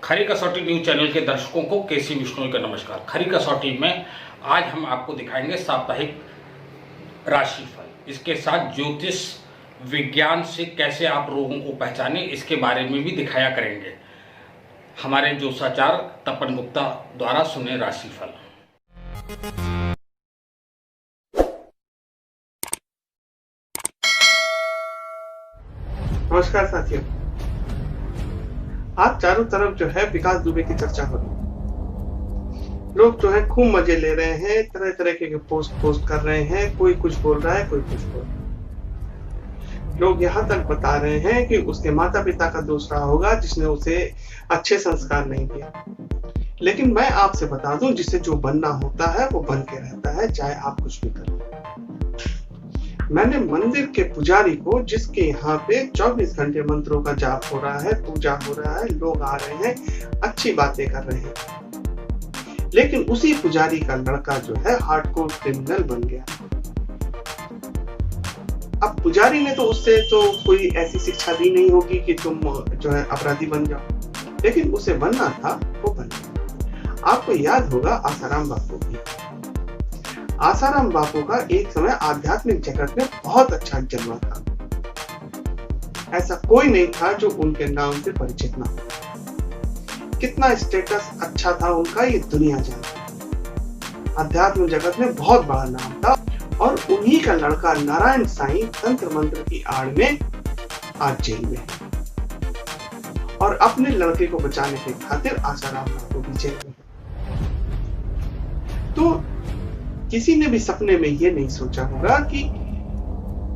खरी कसौटी news channel के दर्शकों को केसी बिश्नोई का नमस्कार। खरी कसौटी में आज हम आपको दिखाएंगे साप्ताहिक राशिफल। इसके साथ ज्योतिष विज्ञान से कैसे आप रोगों को पहचानें इसके बारे में भी दिखाया करेंगे। हमारे ज्योतिषाचार्य तपन गुप्ता द्वारा सुने राशिफल। नमस्कार साथियों, आज चारों तरफ जो है विकास दुबे की चर्चा हो रही है। लोग जो है खूब मजे ले रहे हैं, तरह तरह के पोस्ट कर रहे हैं। कोई कुछ बोल रहा है, कोई कुछ बोल रहा है। लोग यहाँ तक बता रहे हैं कि उसके माता पिता का दोष रहा होगा जिसने उसे अच्छे संस्कार नहीं दिया। लेकिन मैं आपसे बता दूं, जिसे जो बनना होता है वो बन के रहता है, चाहे आप कुछ भी करो। मैंने मंदिर के पुजारी को, जिसके यहाँ पे 24 घंटे मंत्रों का जाप हो रहा है, पूजा हो रहा है, लोग आ रहे हैं, अच्छी बातें कर रहे हैं, लेकिन उसी पुजारी का लड़का जो है हार्डकोर क्रिमिनल बन गया। अब पुजारी ने तो उससे तो कोई ऐसी शिक्षा दी नहीं होगी कि तुम जो है अपराधी बन जाओ, लेकिन उसे बनना था, वो बन गया। आपको याद होगा आसाराम बापू की। आसाराम बापू का एक समय आध्यात्मिक जगत में बहुत अच्छा जलवा था। ऐसा कोई नहीं था जो उनके नाम से परिचित ना हो। कितना स्टेटस अच्छा था उनका, ये दुनिया जानती। अध्यात्म जगत में बहुत बड़ा नाम था, और उन्हीं का लड़का नारायण साईं तंत्र मंत्र की आड़ में आज जेल में है, और अपने लड़के को बचाने के खातिर आसाराम बापू भी जेल में है। तो किसी ने भी सपने में ये नहीं सोचा होगा कि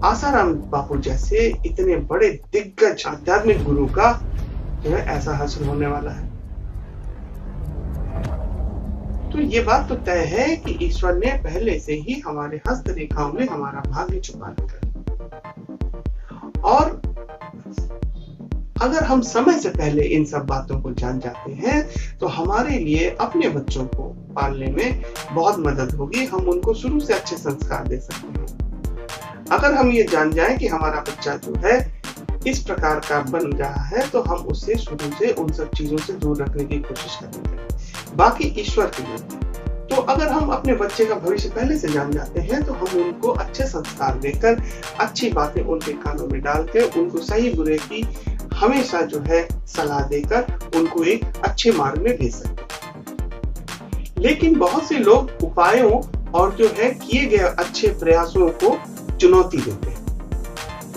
आसाराम बापू जैसे इतने बड़े दिग्गज आध्यात्मिक गुरु का जो है ऐसा हासिल होने वाला है। तो ये बात तो तय है कि ईश्वर ने पहले से ही हमारे हस्तरेखाओं में हमारा भाग्य छुपा रखा है, और अगर हम समय से पहले इन सब बातों को जान जाते हैं तो हमारे लिए अपने बच्चों को पालने में बहुत मदद होगी। हम उनको शुरू से अच्छे संस्कार दे सकते हैं। अगर हम ये जान जाएं कि हमारा बच्चा जो है इस प्रकार का बन रहा है, तो हम उससे शुरू से उन सब चीजों से दूर रखने की कोशिश करेंगे। बाकी ईश्वर की मर्जी। तो अगर हम अपने बच्चे का भविष्य पहले से जान जाते हैं तो हम उनको अच्छे संस्कार देकर, अच्छी बातें उनके कानों में डाल के, उनको सही बुरे की हमेशा जो है सलाह देकर उनको एक अच्छे मार्ग में भेज सकते हैं। लेकिन बहुत से लोग उपायों और जो है किए गए अच्छे प्रयासों को चुनौती देते हैं।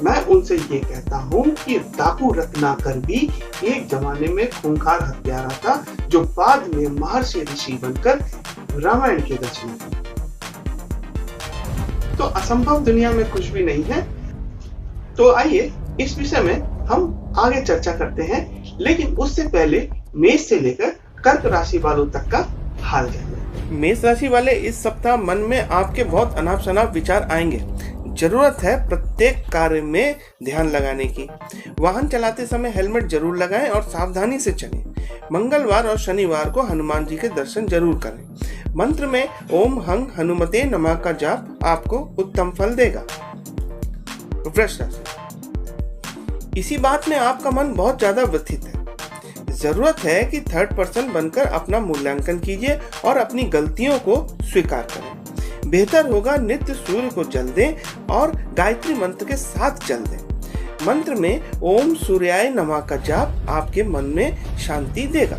मैं उनसे ये कहता हूँ कि डाकू रत्नाकर भी एक जमाने में खूंखार हत्यारा था, जो बाद में महर्षि ऋषि बनकर रामायण की रचना की। तो असंभव दुनिया में कुछ भी नहीं है। तो आइए इस विषय में हम आगे चर्चा करते हैं, लेकिन उससे पहले मेष से लेकर कर्क राशि वालों तक का हाल जानिए। मेष राशि वाले, इस सप्ताह मन में आपके बहुत अनाप शनाप विचार आएंगे। जरूरत है प्रत्येक कार्य में ध्यान लगाने की। वाहन चलाते समय हेलमेट जरूर लगाएं और सावधानी से चलें। मंगलवार और शनिवार को हनुमान जी के दर्शन जरूर करें। मंत्र में ओम हंग हनुमते नमः का जाप आपको उत्तम फल देगा। वृष राशि, इसी बात में आपका मन बहुत ज्यादा व्यथित है। जरूरत है कि थर्ड पर्सन बनकर अपना मूल्यांकन कीजिए और अपनी गलतियों को स्वीकार करें। बेहतर होगा नित्य सूर्य को जल दें और गायत्री मंत्र के साथ जल दें। मंत्र में ओम सूर्याय नमः का जाप आपके मन में शांति देगा।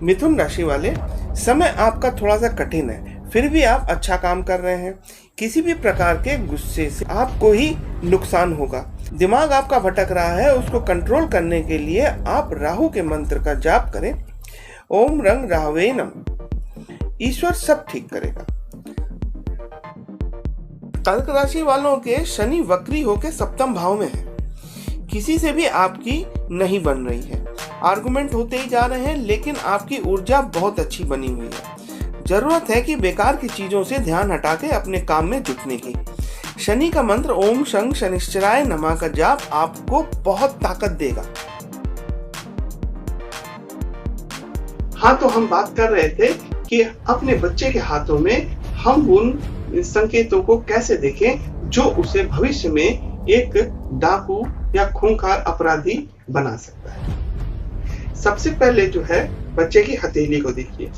मिथुन राशि वाले, समय आपका थोड़ा सा कठिन है, फिर भी आप अच्छा काम कर रहे हैं। किसी भी प्रकार के गुस्से से आपको ही नुकसान होगा। दिमाग आपका भटक रहा है, उसको कंट्रोल करने के लिए आप राहु के मंत्र का जाप करें। ओम रंग राहवे नमः। ईश्वर सब ठीक करेगा। कर्क राशि वालों के शनि वक्री होकर सप्तम भाव में है। किसी से भी आपकी नहीं बन रही है। आर्गुमेंट होते ही जा रहे हैं, लेकिन आपकी ऊर्जा बहुत अच्छी बनी हुई है। जरूरत है कि बेकार की चीजों से ध्यान हटा के अपने काम में जुटने की। शनि का मंत्र ओम शं शनिश्चराय नमः का जाप आपको बहुत ताकत देगा। हाँ, तो हम बात कर रहे थे कि अपने बच्चे के हाथों में हम उन संकेतों को कैसे देखें जो उसे भविष्य में एक डाकू या खूंखार अपराधी बना सकता है। सबसे पहले जो है बच्चे की हथेली को देखिए।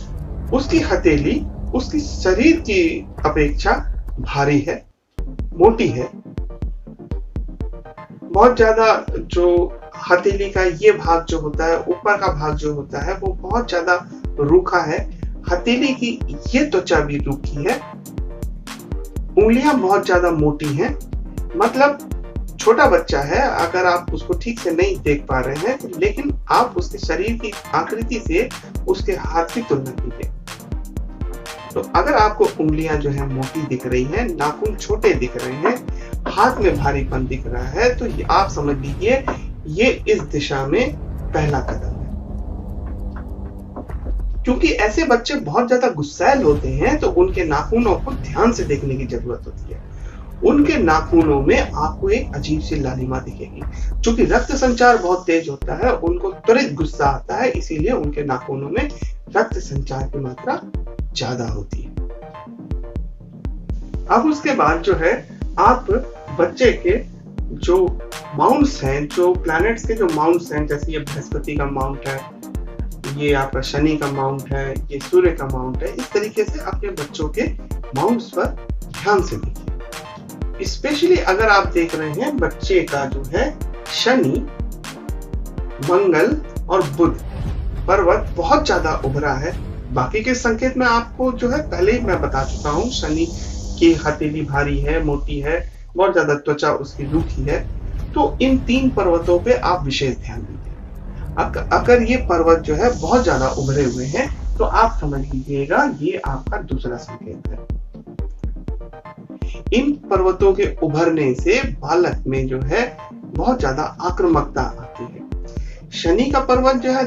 उसकी हथेली उसकी शरीर की अपेक्षा भारी है, मोटी है। बहुत ज्यादा जो हथेली का ये भाग जो होता है, ऊपर का भाग जो होता है, वो बहुत ज्यादा रूखा है। हथेली की ये त्वचा भी रूखी है। उंगलियां बहुत ज्यादा मोटी हैं। मतलब छोटा बच्चा है, अगर आप उसको ठीक से नहीं देख पा रहे हैं, लेकिन आप उसके शरीर की आकृति से उसके हाथ की तुलना कीजिए। तो अगर आपको उंगलियां जो है मोटी दिख रही हैं, नाखून छोटे दिख रहे हैं, हाथ में भारीपन दिख रहा है, तो आप समझ लीजिए ये इस दिशा में पहला कदम है। क्योंकि ऐसे बच्चे बहुत ज्यादा गुस्सैल होते हैं, तो उनके नाखूनों को ध्यान से देखने की जरूरत होती है। उनके नाखूनों में आपको एक अजीब सी लालिमा दिखेगी। क्योंकि रक्त संचार बहुत तेज होता है, उनको त्वरित गुस्सा आता है, इसीलिए उनके नाखूनों में रक्त संचार की मात्रा ज्यादा होती है। अब उसके बाद जो है आप बच्चे के जो माउंट्स हैं, जो प्लैनेट्स के जो माउंट्स हैं, जैसे ये बृहस्पति का माउंट है, ये आपका शनि का माउंट है, ये सूर्य का माउंट है, इस तरीके से अपने बच्चों के माउंट्स पर ध्यान से देखिए। स्पेशली अगर आप देख रहे हैं बच्चे का जो है शनि, मंगल और बुध पर्वत बहुत ज्यादा उभरा है। बाकी के संकेत में आपको जो है पहले ही मैं बता चुका हूँ। शनि की हथेली भारी है, मोटी है, बहुत ज्यादा त्वचा उसकी रूखी है। तो इन 3 पर्वतों पे आप विशेष ध्यान दीजिए। अगर ये पर्वत जो है बहुत ज्यादा उभरे हुए हैं, तो आप समझ लीजिएगा ये आपका दूसरा संकेत है। इन पर्वतों के उभरने से बालक में जो है बहुत ज्यादा आक्रामकता आती है। शनि का पर्वत जो है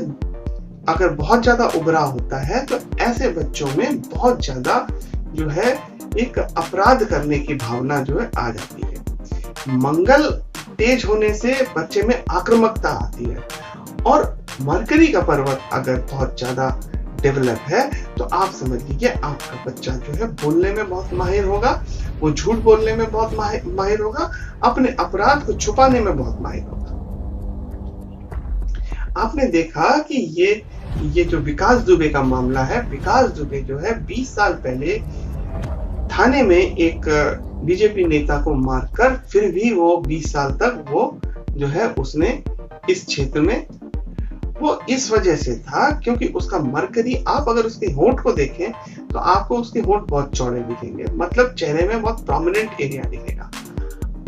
अगर बहुत ज्यादा उभरा होता है, तो ऐसे बच्चों में बहुत ज्यादा जो है एक अपराध करने की भावना जो है आ जाती है। मंगल तेज होने से बच्चे में आक्रामकता आती है। और मरकरी का पर्वत अगर बहुत ज्यादा डेवलप है, तो आप समझ लीजिए आपका बच्चा जो है बोलने में बहुत माहिर होगा, वो झूठ बोलने में बहुत माहिर होगा, अपने अपराध को छुपाने में बहुत माहिर होगा। आपने देखा कि ये जो विकास दुबे का मामला है, विकास दुबे जो है 20 साल पहले थाने में एक बीजेपी नेता को मारकर, फिर भी वो 20 साल तक वो जो है उसने इस क्षेत्र में, वो इस वजह से था क्योंकि उसका मरकरी, आप अगर उसके होंठ को देखें तो आपको उसके होंठ बहुत चौड़े दिखेंगे, मतलब चेहरे में बहुत प्रोमिनेंट एरिया दिखेगा।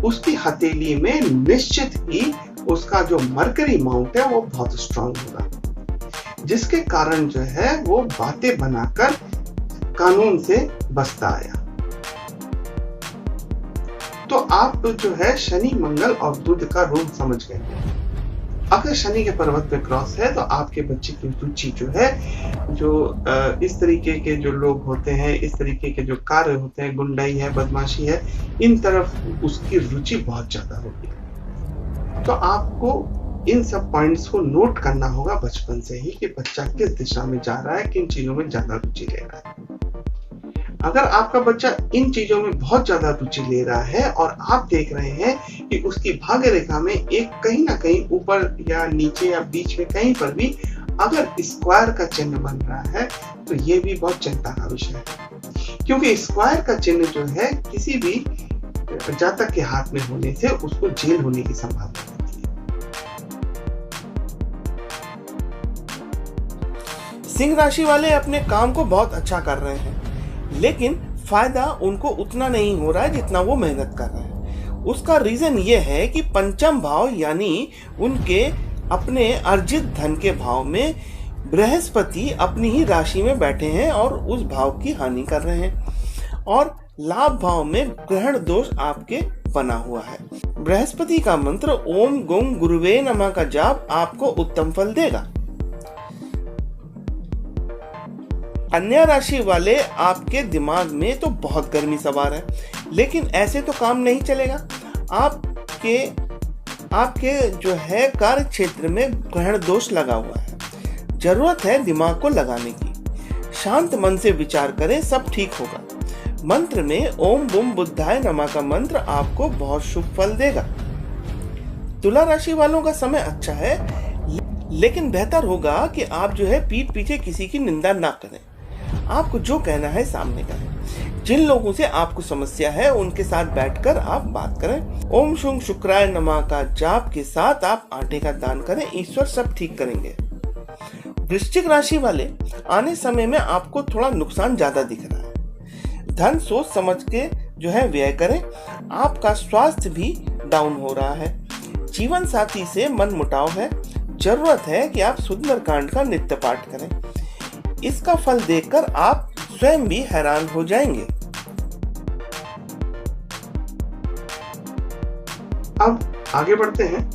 उसकी हथेली में निश्चित ही उसका जो मरकरी माउंट है वो बहुत स्ट्रांग होगा, जिसके कारण जो है वो बातें बनाकर कानून से बचता आया। तो आप जो है शनि, मंगल और बुध का रोल समझ गए। अगर शनि के पर्वत पे क्रॉस है, तो आपके बच्चे की रुचि जो है, जो इस तरीके के जो लोग होते हैं, इस तरीके के जो कार्य होते हैं, गुंडाई है, बदमाशी है, इन तरफ उसकी रुचि बहुत ज्यादा होगी। तो आपको इन सब पॉइंट्स को नोट करना होगा बचपन से ही कि बच्चा किस दिशा में जा रहा है, किन चीजों में ज्यादा रुचि ले रहा है। अगर आपका बच्चा इन चीजों में बहुत ज्यादा रुचि ले रहा है और आप देख रहे हैं कि उसकी भाग्य रेखा में एक कहीं ना कहीं ऊपर या नीचे या बीच में कहीं पर भी अगर स्क्वायर का चिन्ह बन रहा है, तो ये भी बहुत चिंता का विषय है। क्योंकि स्क्वायर का चिन्ह जो है किसी भी जातक के हाथ में होने से उसको जेल होने की संभावना रहती है। सिंह राशि वाले अपने काम को बहुत अच्छा कर रहे हैं, लेकिन फायदा उनको उतना नहीं हो रहा है जितना वो मेहनत कर रहे हैं। उसका रीजन ये है कि पंचम भाव यानी उनके अपने अर्जित धन के भाव में बृहस्पति अपनी ही राशि में बैठे हैं और उस भाव की हानि कर रहे हैं, और लाभ भाव में ग्रहण दोष आपके बना हुआ है। बृहस्पति का मंत्र ओम गुं गुरुवे नमः का जाप आपको उत्तम फल देगा। कन्या राशि वाले, आपके दिमाग में तो बहुत गर्मी सवार है, लेकिन ऐसे तो काम नहीं चलेगा। आपके जो है कार्य क्षेत्र में ग्रहण दोष लगा हुआ है। जरूरत है दिमाग को लगाने की। शांत मन से विचार करें, सब ठीक होगा। मंत्र में ओम बुम बुद्धाय नमः का मंत्र आपको बहुत शुभ फल देगा। तुला राशि वालों का समय अच्छा है, लेकिन बेहतर होगा कि आप जो है पीठ पीछे किसी की निंदा ना करें। आपको जो कहना है सामने करें। जिन लोगों से आपको समस्या है उनके साथ बैठकर आप बात करें। ओम शुंग शुक्राय नमः का जाप के साथ आप आटे का दान करें, ईश्वर सब ठीक करेंगे। वृश्चिक राशि वाले, आने समय में आपको थोड़ा नुकसान ज्यादा दिख रहा है। धन सोच समझ के जो है व्यय करें। आपका स्वास्थ्य भी डाउन हो रहा है। जीवन साथी से मन मुटाव है। जरूरत है कि आप सुंदरकांड का नित्य पाठ करें। इसका फल देखकर आप स्वयं भी हैरान हो जाएंगे। अब आगे बढ़ते हैं।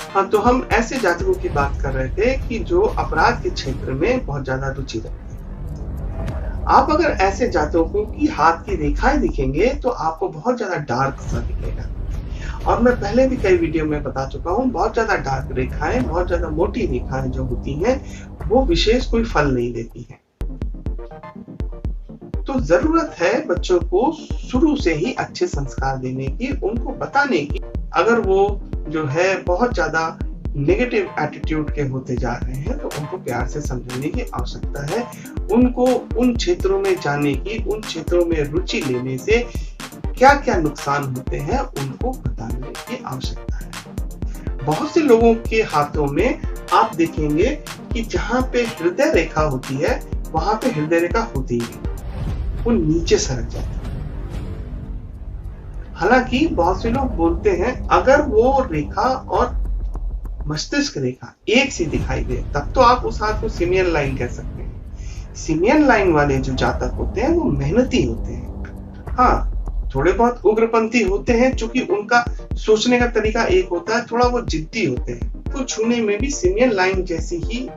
हाँ, तो हम ऐसे जातकों की बात कर रहे थे कि जो अपराध के क्षेत्र में बहुत ज्यादा रुचि रखते हैं। आप अगर ऐसे जातकों की हाथ की रेखाएं दिखेंगे तो आपको बहुत ज्यादा डार्क सा दिखेगा। और मैं पहले भी कई वीडियो में बता चुका हूँ, बहुत ज्यादा डार्क रेखाएं, बहुत ज्यादा मोटी रेखाएं जो होती हैं वो विशेष कोई फल नहीं देती हैं। तो जरूरत है बच्चों को शुरू से ही अच्छे संस्कार देने की, उनको बताने की। अगर वो जो है बहुत ज्यादा नेगेटिव एटीट्यूड के होते जा रहे हैं तो उनको प्यार से समझाने की आवश्यकता है। उनको उन क्षेत्रों में जाने की, उन क्षेत्रों में रुचि लेने से क्या क्या नुकसान होते हैं उनको बताने की आवश्यकता है। बहुत से लोगों के हाथों में आप देखेंगे कि जहां पे हृदय रेखा होती है वहां पे हृदय रेखा होती ही नहीं, वो नीचे सरक जाती है। हालांकि बहुत से लोग बोलते हैं अगर वो रेखा और मस्तिष्क रेखा एक सी दिखाई दे तब तो आप उस हाथ को सिमियन लाइन कह सकते हैं। सिमियन लाइन वाले जो जातक होते हैं वो मेहनती होते हैं। हाँ, थोड़े बहुत उग्रपंथी होते हैं, चूंकि उनका सोचने का तरीका एक होता है, थोड़ा वो जिद्दी होते हैं। तो छूने में भी सिमियन लाइन जैसी ही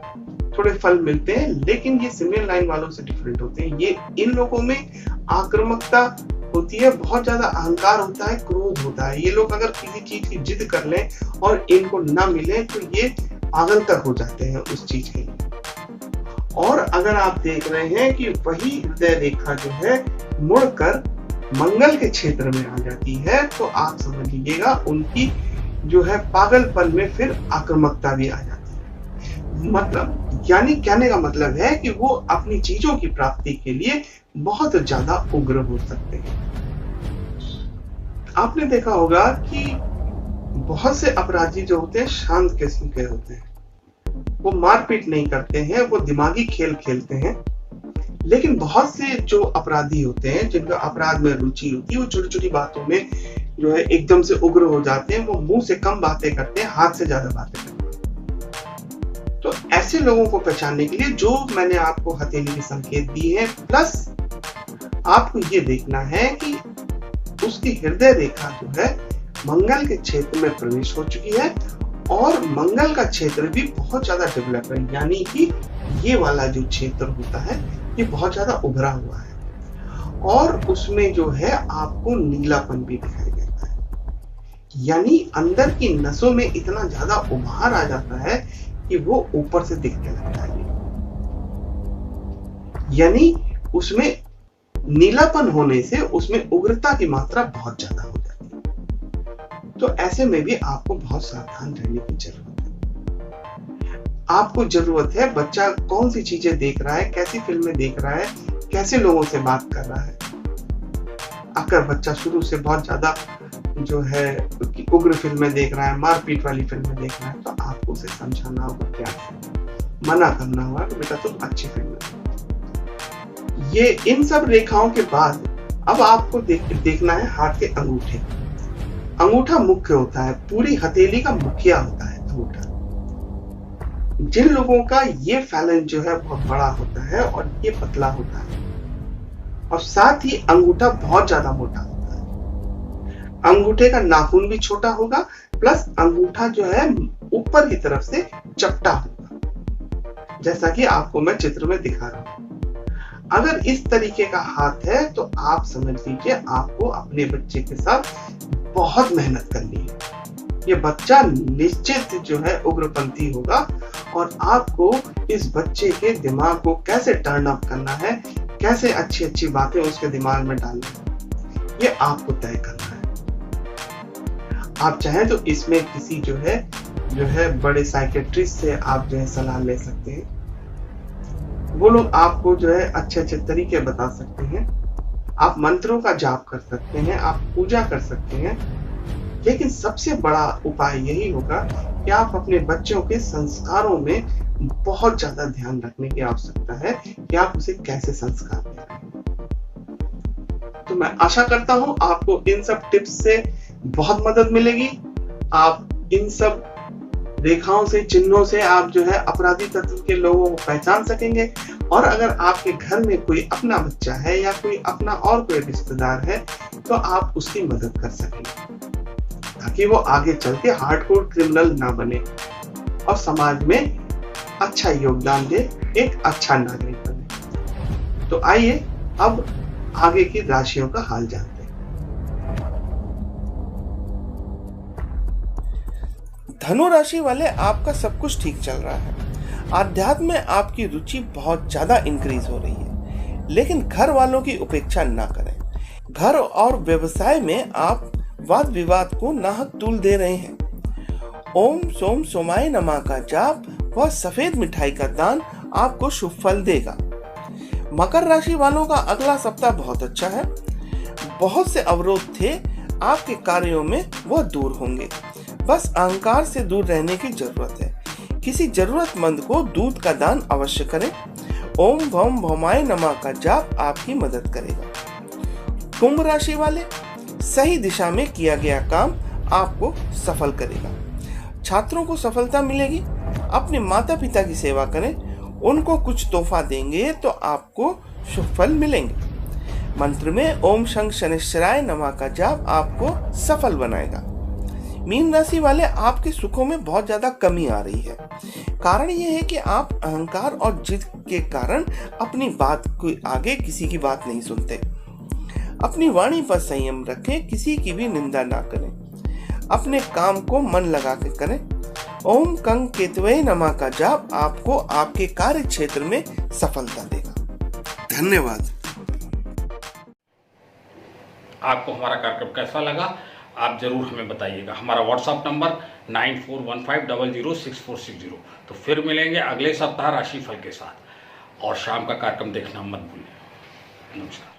थोड़े फल मिलते हैं, लेकिन ये सिमियन लाइन वालों से डिफरेंट होते हैं। ये इन लोगों में आक्रामकता होती है, बहुत ज्यादा अहंकार होता है, क्रोध होता है। ये लोग अगर किसी चीज की जिद कर लें और इनको ना मिले तो ये पागल तक हो जाते हैं उस चीज के लिए। और अगर आप देख रहे हैं कि वही हृदय रेखा जो है मुड़कर मंगल के क्षेत्र में आ जाती है तो आप समझ लीजिएगा उनकी जो है पागलपन में फिर आक्रामकता भी आ जाती है। मतलब यानी कहने का मतलब है कि वो अपनी चीजों की प्राप्ति के लिए बहुत ज्यादा उग्र हो सकते हैं। आपने देखा होगा कि बहुत से अपराधी जो होते हैं शांत किस्म के होते हैं। वो मारपीट नहीं करते हैं, वो दिमागी खेल खेलते हैं। लेकिन बहुत से जो अपराधी होते हैं जिनका अपराध में रुचि होती है वो छोटी छोटी बातों में जो है एकदम से उग्र हो जाते हैं। वो मुंह से कम बातें करते हैं, हाथ से ज्यादा बातें करते हैं। तो ऐसे लोगों को पहचानने के लिए जो मैंने आपको हथेली के संकेत दिए हैं, प्लस आपको ये देखना है कि उसकी हृदय रेखा जो है मंगल के क्षेत्र में प्रवेश हो चुकी है और मंगल का क्षेत्र भी बहुत ज्यादा डेवलप है। यानी कि ये वाला जो क्षेत्र होता है ये बहुत ज्यादा उभरा हुआ है और उसमें जो है आपको नीलापन भी दिखाई देता है। यानी अंदर की नसों में इतना ज्यादा उभार आ जाता है कि वो ऊपर से दिखने लगता है। यानी उसमें नीलापन होने से उसमें उग्रता की मात्रा बहुत ज्यादा हो जाती है। तो ऐसे में भी आपको बहुत सावधान रहने की जरूरत है। आपको जरूरत है बच्चा कौन सी चीजें देख रहा है, कैसी फिल्में देख रहा है, कैसे लोगों से बात कर रहा है। अगर बच्चा शुरू से बहुत ज्यादा जो है उग्र फिल्में देख रहा है, मारपीट वाली फिल्में देख रहा है, तो आपको उसे समझाना होगा, क्या मना करना होगा कि बेटा तुम अच्छी फिल्में। ये इन सब रेखाओं के बाद अब आपको देखना है हाथ के अंगूठे। अंगूठा मुख्य होता है, पूरी हथेली का मुखिया होता है अंगूठा। जिन लोगों का ये फैलन जो है बहुत बड़ा होता है और ये पतला होता है और साथ ही अंगूठा बहुत ज्यादा मोटा होता है। अंगूठे का नाखून भी छोटा होगा, प्लस अंगूठा जो है ऊपर की तरफ से चपटा होगा, जैसा कि आपको मैं चित्र में दिखा रहा हूं। अगर इस तरीके का हाथ है तो आप समझ लीजिए आपको अपने बच्चे के साथ बहुत मेहनत करनी है। ये बच्चा निश्चित जो है उग्रपंथी होगा और आपको इस बच्चे के दिमाग को कैसे टर्न अप करना है, कैसे अच्छी अच्छी बातें उसके दिमाग में डालना है, ये आपको तय करना है। आप चाहें तो इसमें किसी जो है जो है बड़े साइकेट्रिस्ट से आप जो है सलाह ले सकते हैं। वो लोग आपको जो है अच्छे अच्छे तरीके बता सकते हैं। आप मंत्रों का जाप कर सकते हैं, आप पूजा कर सकते हैं, लेकिन सबसे बड़ा उपाय यही होगा कि आप अपने बच्चों के संस्कारों में बहुत ज्यादा ध्यान रखने की आवश्यकता है कि आप उसे कैसे संस्कार दे रहे हैं। तो मैं आशा करता हूं आपको इन सब टिप्स से बहुत मदद मिलेगी। आप इन सब रेखाओं से, चिन्हों से आप जो है अपराधी तत्व के लोगों को पहचान सकेंगे। और अगर आपके घर में कोई अपना बच्चा है या कोई अपना और कोई रिश्तेदार है तो आप उसकी मदद कर सकेंगे, ताकि वो आगे चल के हार्डकोर क्रिमिनल ना बने और समाज में अच्छा योगदान दे, एक अच्छा नागरिक बने। तो आइए अब आगे की राशियों का हाल जानते हैं। धनु राशि वाले, आपका सब कुछ ठीक चल रहा है। आध्यात्म में आपकी रुचि बहुत ज्यादा इंक्रीज हो रही है, लेकिन घर वालों की उपेक्षा ना करें। घर और व्यवसाय में आप वाद विवाद को नाहक तूल दे रहे हैं। ओम सोम सोमाय नमः का जाप व सफेद मिठाई का दान आपको शुभ फल देगा। मकर राशि वालों का अगला सप्ताह बहुत अच्छा है। बहुत से अवरोध थे आपके कार्यों में, वह दूर होंगे। बस अहंकार से दूर रहने की जरूरत है। किसी जरूरतमंद को दूध का दान अवश्य करें। ओम भम भौमाय नमः का जाप आपकी मदद करेगा। कुंभ राशि वाले, सही दिशा में किया गया काम आपको सफल करेगा। छात्रों को सफलता मिलेगी। अपने माता पिता की सेवा करें, उनको कुछ तोहफा देंगे तो आपको शुभ फल मिलेंगे। मंत्र में ओम शंख शनिश्चराय नमः का जाप आपको सफल बनाएगा। मीन राशि वाले, आपके सुखों में बहुत ज्यादा कमी आ रही है। कारण यह है कि आप अहंकार और जिद के कारण अपनी बात को आगे किसी की बात नहीं सुनते। अपनी वाणी पर संयम रखें, किसी की भी निंदा ना करें। अपने काम को मन लगा के करें। ओम कंग केतवे नमः का जाप आपको आपके कार्य क्षेत्र में सफलता देगा। धन्यवाद। आपको हमारा कार्यक्रम कैसा लगा आप जरूर हमें बताइएगा। हमारा व्हाट्सएप नंबर 9415006460। तो फिर मिलेंगे अगले सप्ताह राशिफल के साथ, और शाम का कार्यक्रम देखना मत भूलें। नमस्कार।